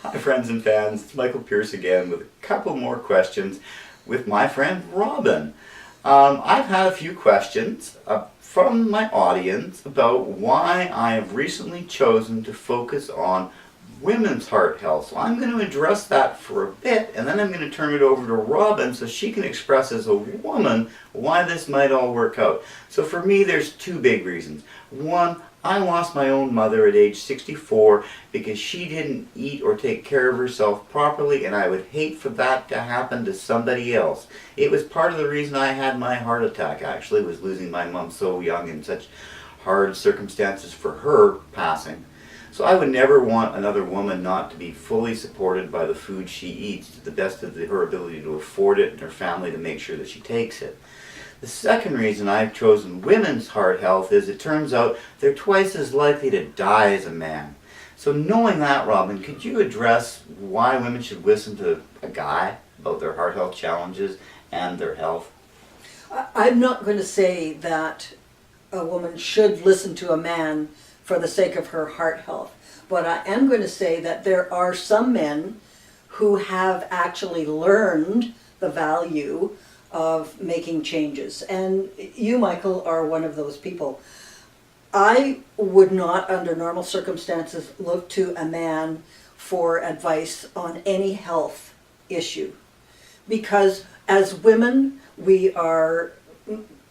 Hi friends and fans, it's Michael Pierce again with a couple more questions with my friend Robin. I've had a few questions from my audience about why I have recently chosen to focus on women's heart health. So I'm going to address that for a bit, and then I'm going to turn it over to Robin so she can express as a woman why this might all work out. So for me, there's two big reasons. One, I lost my own mother at age 64 because she didn't eat or take care of herself properly, and I would hate for that to happen to somebody else. It was part of the reason I had my heart attack, actually, was losing my mom so young in such hard circumstances for her passing. So I would never want another woman not to be fully supported by the food she eats to the best of her ability to afford it, and her family to make sure that she takes it. The second reason I've chosen women's heart health is it turns out they're twice as likely to die as a man. So knowing that, Robin, could you address why women should listen to a guy about their heart health challenges and their health? I'm not going to say that a woman should listen to a man for the sake of her heart health, but I am going to say that there are some men who have actually learned the value of making changes. And you, Michael, are one of those people. I would not, under normal circumstances, look to a man for advice on any health issue. Because as women, we are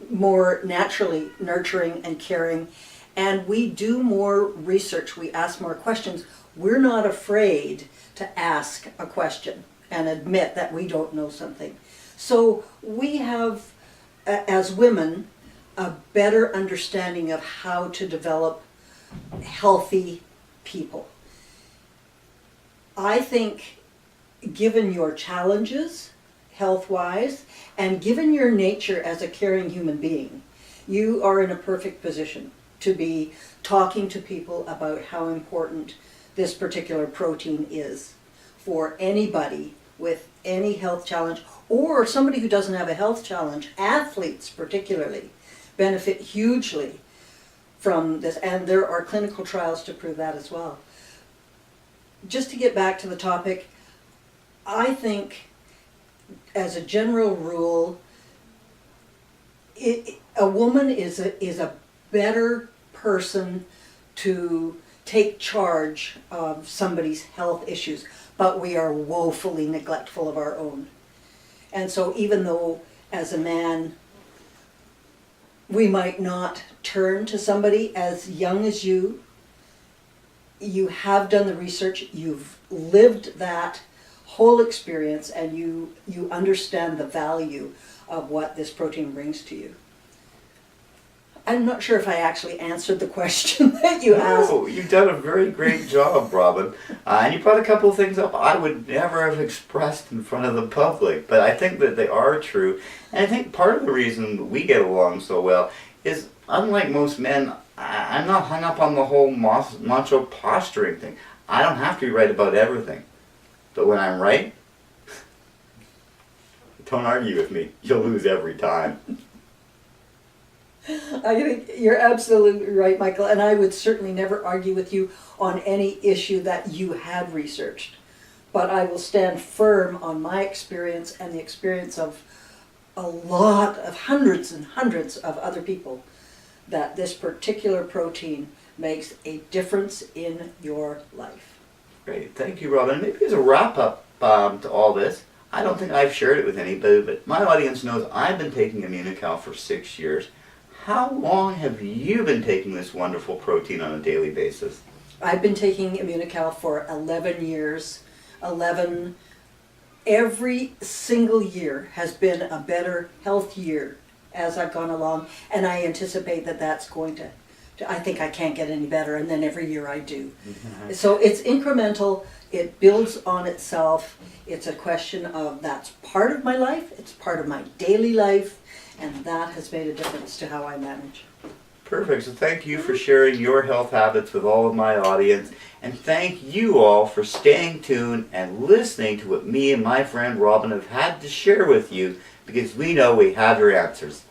more naturally nurturing and caring, and we do more research, we ask more questions. We're not afraid to ask a question and admit that we don't know something. So we have, as women, a better understanding of how to develop healthy people. I think, given your challenges, health-wise, and given your nature as a caring human being, you are in a perfect position to be talking to people about how important this particular protein is for anybody with any health challenge, or somebody who doesn't have a health challenge. Athletes particularly benefit hugely from this, and there are clinical trials to prove that as well. Just to get back to the topic, I think as a general rule, a woman is a better person to take charge of somebody's health issues, but we are woefully neglectful of our own. And so even though as a man we might not turn to somebody as young as you have done the research, you've lived that whole experience, and you understand the value of what this protein brings to you. I'm not sure if I actually answered the question that you asked. No, you've done a very great job, Robin. And you brought a couple of things up I would never have expressed in front of the public, but I think that they are true. And I think part of the reason we get along so well is, unlike most men, I'm not hung up on the whole macho posturing thing. I don't have to be right about everything. But when I'm right, don't argue with me. You'll lose every time. I think you're absolutely right, Michael, and I would certainly never argue with you on any issue that you had researched. But I will stand firm on my experience and the experience of a lot of hundreds and hundreds of other people that this particular protein makes a difference in your life. Great. Thank you, Robin. Maybe as a wrap-up to all this, I don't think I've shared it with anybody, but my audience knows I've been taking Immunical for 6 years. How long have you been taking this wonderful protein on a daily basis? I've been taking Immunical for 11 years. 11, every single year has been a better health year as I've gone along, and I anticipate that that's going to I think I can't get any better, and then every year I do. Mm-hmm. So it's incremental, it builds on itself. It's a question of that's part of my life, it's part of my daily life, and that has made a difference to how I manage. Perfect. So thank you for sharing your health habits with all of my audience, and thank you all for staying tuned and listening to what me and my friend Robin have had to share with you, because we know we have your answers.